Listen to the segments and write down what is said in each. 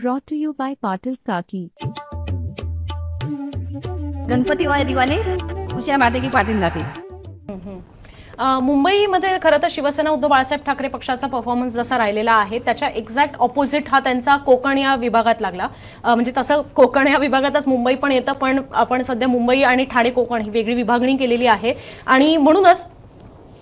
Brought to you by Patil Kaki. Ganpati वाय दिवाने उषा माटे की पाटील जाते. मुंबईमध्ये खरं तर शिवसेना उद्धव बाळासाहेब ठाकरे पक्षाचा परफॉर्मन्स जसा राहिलेला आहे त्याच्या एक्झॅक्ट ऑपोजिट हा त्यांचा कोकण या विभागात लागला. म्हणजे तसं कोकण या विभागातच मुंबई पण येतं, पण आपण सध्या मुंबई आणि ठाणे कोकण ही वेगळी विभागणी केलेली आहे आणि म्हणूनच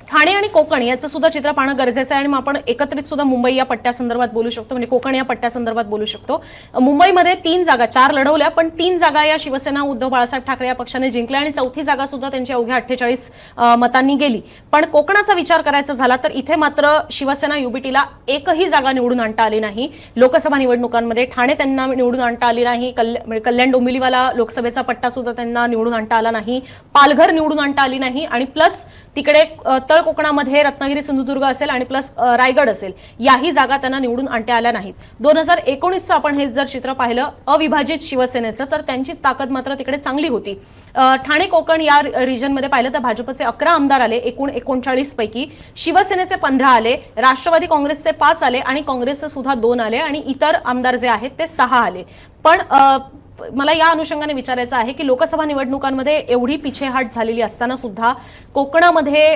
ठाणे आणि कोकण याचं सुद्धा चित्र पाहणं गरजेचं आहे आणि मग आपण एकत्रित सुद्धा मुंबई या पट्ट्यासंदर्भात बोलू शकतो, म्हणजे कोकण या पट्ट्यासंदर्भात बोलू शकतो. मुंबईमध्ये 3 जागा 4 लढवल्या, पण 3 जागा या शिवसेना उद्धव बाळासाहेब ठाकरे या पक्षाने जिंकल्या आणि चौथी जागा सुद्धा त्यांच्या अवघ्या 48 मतांनी गेली. पण कोकणाचा विचार करायचा झाला तर इथे मात्र शिवसेना युबीटीला एकही जागा निवडून आणता आली नाही. लोकसभा निवडणुकांमध्ये ठाणे त्यांना निवडून आणता आली नाही, कल्याण डोंबिवलीवाला लोकसभेचा पट्टा सुद्धा त्यांना निवडून आणता आला नाही, पालघर निवडून आणता आली नाही आणि प्लस तिकडे कोकणामध्ये रत्नागिरी सिंधुदुर्ग असेल आणि प्लस रायगड असेल याही जागा त्यांना निवडून आणता आल्या नाहीत. 2019चं आपण हे जर चित्र पाहिलं अविभाजित शिवसेनेचं तर त्यांची ताकद मात्र तिकडे चांगली होती. ठाणे कोकण या रिजनमध्ये पाहिलं तर भाजपचे 11 आमदार आले एकूण 39 पैकी, शिवसेनेचे 15 आले, राष्ट्रवादी काँग्रेसचे 5 आले आणि काँग्रेसचे सुद्धा 2 आले आणि इतर आमदार जे आहेत ते 6 आले. पण मला या अनुषंगाने विचारायचं आहे की लोकसभा निवडणुकांमध्ये एवढी पिछेहाट झालेली असताना सुद्धा कोकणामध्ये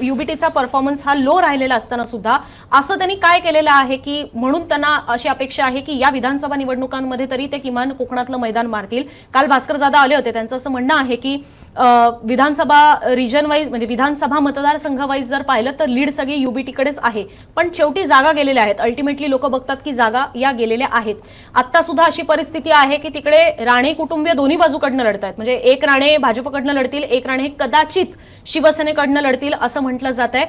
युबीटीचा परफॉर्मन्स हा लो राहिलेला असताना सुद्धा असं त्यांनी काय केलेलं आहे की म्हणून त्यांना अशी अपेक्षा आहे की या विधानसभा निवडणुकांमध्ये तरी ते किमान कोकणातलं मैदान मारतील. काल भास्कर जाधव आले होते, त्यांचं असं म्हणणं आहे की विधानसभा रिजन वाईज म्हणजे विधानसभा मतदारसंघ वाईज जर पाहिलं तर लीड सगळी युबीटीकडेच आहे, पण शेवटी जागा गेलेल्या आहेत. अल्टिमेटली लोक बघतात की जागा या गेलेल्या आहेत. आता सुद्धा अशी परिस्थिती आहे की तिकडे राणे कुटुंबीय दोन्ही बाजूकडनं लढत आहेत, म्हणजे एक राणे भाजपकडनं लढतील, एक राणे कदाचित शिवसेनेकडनं लढतील असं म्हटलं जात आहे.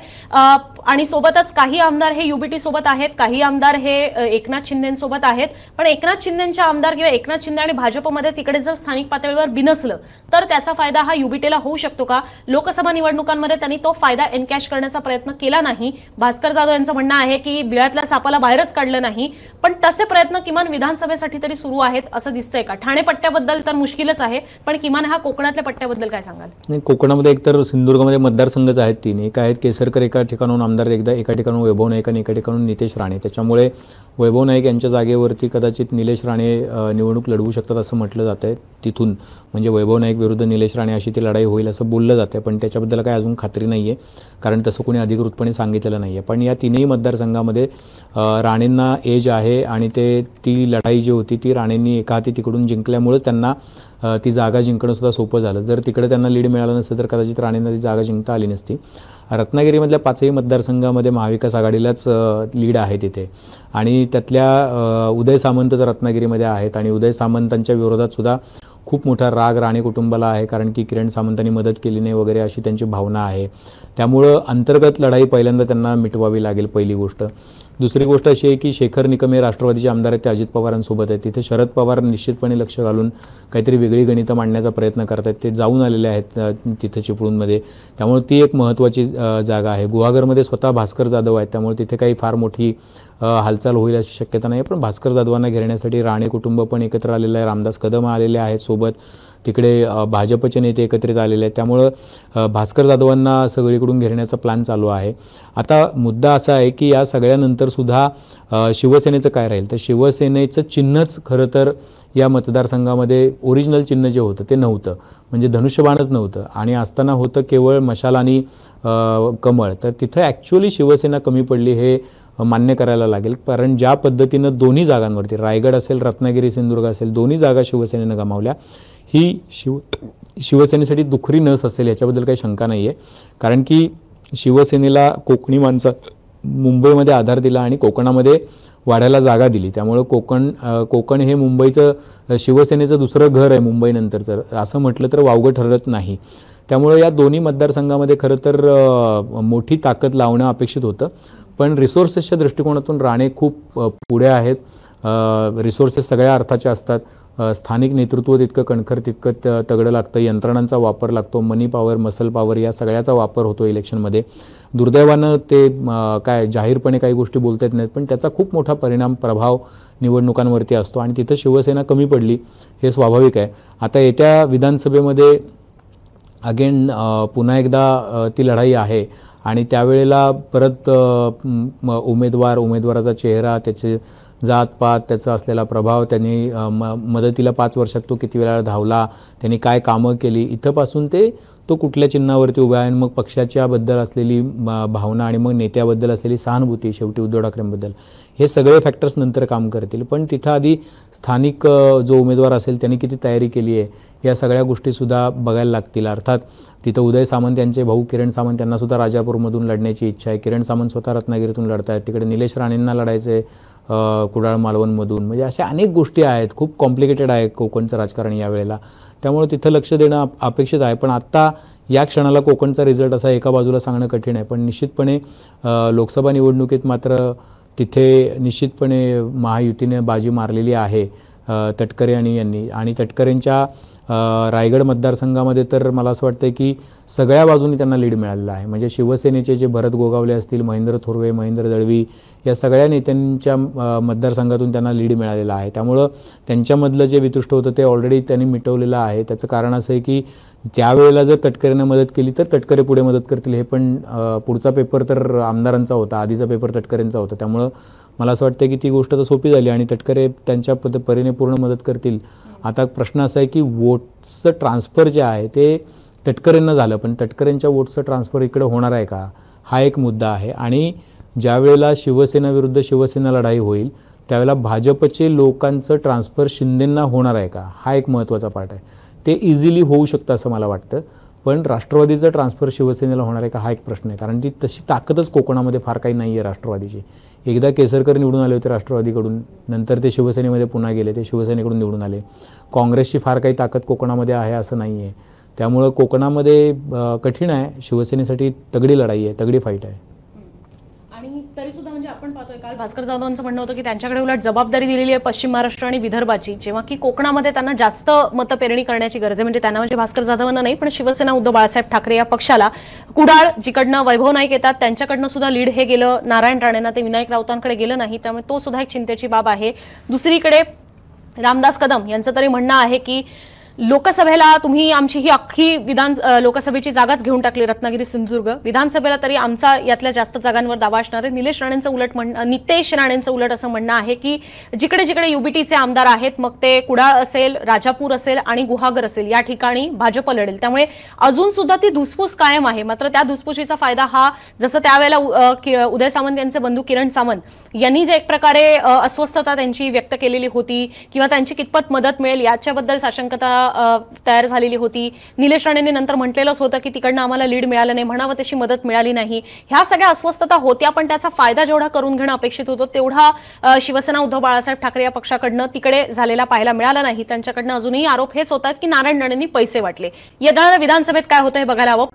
आणि सोबतच काही आमदार हे युबीटी सोबत आहेत, काही आमदार हे एकनाथ शिंदेसोबत आहेत. पण एकनाथ शिंदेच्या आमदार किंवा एकनाथ शिंदे आणि भाजपमध्ये तिकडे जर स्थानिक पातळीवर बिनसलं तर त्याचा फायदा हा युबीटीला होऊ शकतो का? लोकसभा निवडणुकांमध्ये त्यांनी तो फायदा एनकॅश करण्याचा प्रयत्न केला नाही. भास्कर जाधव यांचं म्हणणं आहे की बिळातल्या सापाला बाहेरच काढलं नाही, पण तसे प्रयत्न किमान विधानसभेसाठी तरी सुरू आहेत असं दिसतंय का? ठाणे पट्ट्याबद्दल तर मुश्किलच आहे, पण किमान हा कोकणातल्या पट्ट्याबद्दल काय सांगाल? नाही, कोकणामध्ये एकतर सिंधुदुर्गमध्ये मतदारसंघच आहेत 3, एक आहेत केसरकर एका ठिकाणून आमदार, एका ठिकाणून वैभव नाईक आणि एका ठिकाणून नितेश राणे. त्याच्यामुळे वैभव नाईक यांच्या जागेवरती कदाचित निलेश राणे निवडणूक लढवू शकतात असं म्हटलं जात आहे. तिथून म्हणजे वैभव नाईक विरुद्ध निलेश राणे अशी ती लढाई होईल असं बोललं जातं, पण त्याच्याबद्दल काही अजून खात्री नाही आहे, कारण तसं कोणी अधिकृतपणे सांगितलेलं नाही आहे. पण या तिन्ही मतदारसंघामध्ये राणेंना एज आहे आणि ती लढाई जी होती ती राणेंनी एका हाती तिकडून जिंकल्यामुळेच त्यांना ती जागा जिंकणं सुद्धा सोपं झालं. जर तिकडे त्यांना लीड मिळालं नसतं तर कदाचित राणेंना ती जागा जिंकता आली नसती. रत्नागिरीमधल्या 5ही मतदारसंघामध्ये महाविकास आघाडीलाच लीड आहे तिथे आणि त्यातल्या उदय सामंतच रत्नागिरीमध्ये आहेत आणि उदय सामंतांच्या विरोधात सुद्धा खूप मोठा राग राणे कुटुंबाला आहे, कारण की किरण सामंतांनी मदत केली नाही वगैरे अशी त्यांची भावना आहे. त्यामुळं अंतर्गत लढाई पहिल्यांदा त्यांना मिटवावी लागेल, पहिली गोष्ट. दुसरी गोष्ट अशी आहे की शेखर निकमे राष्ट्रवादीचे आमदार आहेत, ते अजित पवारांसोबत आहेत. तिथे शरद पवार निश्चितपणे लक्ष घालून काहीतरी वेगळी गणितं मांडण्याचा प्रयत्न करत आहेत. ते जाऊन आलेले आहेत तिथे चिपळूणमध्ये, त्यामुळे ती एक महत्त्वाची जागा आहे. गुहागरमध्ये स्वतः भास्कर जाधव आहेत, त्यामुळे तिथे काही फार मोठी हालचाल होईल अशी शक्यता नाही. पण भास्कर जाधवांना घेरण्यासाठी राणे कुटुंब पण एकत्र आलेलं आहे, रामदास कदम आलेले आहेत सोबत, तिकडे भाजपचे नेते एकत्रित आलेले आहेत. त्यामुळं भास्कर जाधवांना सगळीकडून घेरण्याचा प्लॅन चालू आहे. आता मुद्दा असा आहे की या सगळ्यानंतर सुद्धा शिवसेनेचं काय राहील, तर शिवसेनेचं चिन्हच खरं तर या मतदारसंघामध्ये ओरिजिनल चिन्ह जे होतं ते नव्हतं, म्हणजे धनुष्यबाणच नव्हतं आणि असताना होतं केवळ मशाल आणि कमळ. तर तिथं ॲक्च्युअली शिवसेना कमी पडली हे मान्य करायला लागेल, कारण ज्या पद्धतीनं दोन्ही जागांवरती रायगड असेल, रत्नागिरी सिंधुदुर्ग असेल, दोन्ही जागा शिवसेनेनं गमावल्या, ही शिवसेनेसाठी दुखरी नस असेल याच्याबद्दल काही शंका नाही आहे. कारण की शिवसेनेला कोकणी माणसं मुंबईमध्ये आधार दिला आणि कोकणामध्ये वाढायला जागा दिली, त्यामुळं कोकण हे मुंबईचं शिवसेनेचं दुसरं घर आहे मुंबईनंतरचं, असं म्हटलं तर वावगं ठरत नाही. त्यामुळे या दोन्ही मतदारसंघामध्ये खरं तर मोठी ताकद लावणं अपेक्षित होतं, पण रिसोर्सेसच्या दृष्टिकोनातून राणे खूप पुढे आहेत. रिसोर्सेस सगळ्या अर्थाचे असतात, स्थानिक नेतृत्व तितकं कणखर तितकं तगडं लागतं, यंत्रणांचा वापर लागतो, मनी पॉवर मसल पॉवर या सगळ्याचा वापर होतो इलेक्शनमध्ये. दुर्दैवानं ते काय जाहीरपणे काही गोष्टी बोलता येत नाहीत, पण त्याचा खूप मोठा प्रभाव निवडणुकांवरती असतो आणि तिथं शिवसेना कमी पडली हे स्वाभाविक आहे. आता येत्या विधानसभेमध्ये अगेन पुन्हा एकदा ती लढाई आहे आणि त्यावेळेला परत उमेदवाराचा चेहरा, त्याचे जातपात, त्याचा असलेला प्रभाव, त्यांनी मदतीला 5 वर्षात तो किती वेळा धावला, त्यांनी काय कामं केली, इथंपासून तो कुठल्या चिन्हावरती उभा आहे आणि मग पक्षाच्याबद्दल असलेली भावना आणि मग नेत्याबद्दल असलेली सहानुभूती, शेवटी उद्धव ठाकरेंबद्दल, हे सगळे फॅक्टर्स नंतर काम करतील. पण तिथं आधी स्थानिक जो उमेदवार असेल त्यांनी किती तयारी केली आहे या सगळ्या गोष्टीसुद्धा बघायला लागतील. अर्थात तिथं उदय सामंत यांचे भाऊ किरण सामंत यांनासुद्धा राजापूरमधून लढण्याची इच्छा आहे. किरण सामंत स्वतः रत्नागिरीतून लढत आहेत. तिकडे निलेश राणेंना लढायचे कुडाळ मालवणमधून. म्हणजे अशा अनेक गोष्टी आहेत. खूप कॉम्प्लिकेटेड आहे कोकणचं राजकारण यावेळेला. त्यामुळे तिथं लक्ष देणं अपेक्षित आहे. पण आत्ता या क्षणाला कोकणचा रिझल्ट असा एका बाजूला सांगणं कठीण आहे. पण निश्चितपणे लोकसभा निवडणुकीत मात्र तिथे निश्चितपणे महायुतीने बाजी मारलेली आहे तटकरे आणि तटकरेंच्या रायगड मतदारसंघामध्ये तर मला असं वाटतं की सगळ्या बाजूनी त्यांना लीड मिळालेला आहे. म्हणजे शिवसेनेचे जे भरत गोगावले असतील, महेंद्र थोरवे, महेंद्र दळवी या सगळ्या नेत्यांच्या मतदारसंघातून त्यांना लीड मिळालेला आहे. त्यामुळं त्यांच्यामधलं जे वितुष्ट होतं ते ऑलरेडी त्यांनी मिटवलेलं आहे. त्याचं कारण असं आहे की त्यावेळेला जर तटकरेनं मदत केली तर तटकरे पुढे मदत करतील. हे पण पुढचा पेपर तर आमदारांचा होता, आधीचा पेपर तटकरेंचा होता. त्यामुळं मला असं वाटतं की ती गोष्ट तर सोपी झाली आणि तटकरे त्यांच्या परीने पूर्ण मदत करतील. आता प्रश्न असा आहे की वोट्सचं ट्रान्सफर जे आहे ते तटकरेंना झालं, पण तटकरेंच्या वोट्सचं ट्रान्सफर इकडे होणार आहे का, हा एक मुद्दा आहे. आणि ज्यावेळेला शिवसेना विरुद्ध शिवसेना लढाई होईल त्यावेळेला भाजपचे लोकांचं ट्रान्सफर शिंदेंना होणार आहे का, हा एक महत्त्वाचा पार्ट आहे. ते इझिली होऊ शकतं असं मला वाटतं. पण राष्ट्रवादीचं ट्रान्सफर शिवसेनेला होणार आहे का, हा एक प्रश्न आहे. कारण ती तशी ताकदच कोकणामध्ये फार काही नाही आहे राष्ट्रवादीची. एकदा केसरकर निवडून आले होते राष्ट्रवादीकडून, नंतर ते शिवसेनेमध्ये पुन्हा गेले, ते शिवसेनेकडून निवडून आले. काँग्रेसची फार काही ताकद कोकणामध्ये आहे असं नाही आहे. त्यामुळं कोकणामध्ये कठीण आहे. शिवसेनेसाठी तगडी लढाई आहे, तगडी फाईट आहे. आणि तरी सुद्धा म्हणजे आपण पाहतोय काल भास्कर जाधवांचं म्हणणं होतं की त्यांच्याकडे उलट जबाबदारी दिलेली आहे पश्चिम महाराष्ट्र आणि विदर्भाची, जेव्हा की कोकणामध्ये त्यांना जास्त मतपेरणी करण्याची गरज आहे. म्हणजे त्यांना म्हणजे भास्कर जाधवांना नाही पण शिवसेना उद्धव बाळासाहेब ठाकरे या पक्षाला कुडाळ जिकडनं वैभव नाईक येतात त्यांच्याकडनं सुद्धा लीड हे गेलं नारायण राणेंना, ते विनायक राऊतांकडे गेलं नाही. त्यामुळे तो सुद्धा एक चिंतेची बाब आहे. दुसरीकडे रामदास कदम यांचं तरी म्हणणं आहे की लोकसभेला तुम्ही आमची ही अख्खी लोकसभेची जागाच घेऊन टाकली, रत्नागिरी सिंधुदुर्ग, विधानसभेला तरी आमचा यातल्या जास्त जागांवर दावा असणार आहे. नितेश राणेंचं उलट असं म्हणणं आहे की जिकडे जिकडे युबीटीचे आमदार आहेत, मग ते कुडाळ असेल, राजापूर असेल आणि गुहागर असेल, या ठिकाणी भाजप लढेल. त्यामुळे अजून सुद्धा ती धुसफूस कायम आहे. मात्र त्या धुसफुशीचा फायदा हा जसं त्यावेळेला उदय सामंत यांचे बंधू किरण सामंत यांनी जे एक प्रकारे अस्वस्थता त्यांची व्यक्त केलेली होती किंवा त्यांची कितपत मदत मिळेल याच्याबद्दल साशंकता तयार झालेली होती. निलेश राणेंनी नंतर म्हटलेलंच होतं की तिकडनं आम्हाला लीड मिळालं नाही, म्हणावं तशी मदत मिळाली नाही. ह्या सगळ्या अस्वस्थता होत्या, पण त्याचा फायदा जेवढा करून घेणं अपेक्षित होतं तेवढा शिवसेना उद्धव बाळासाहेब ठाकरे या पक्षाकडनं तिकडे झालेला पाहायला मिळाला नाही. त्यांच्याकडनं अजूनही आरोप हेच होतात की नारायण राणेंनी पैसे वाटले. या विधानसभेत काय होतं हे बघायला हवं.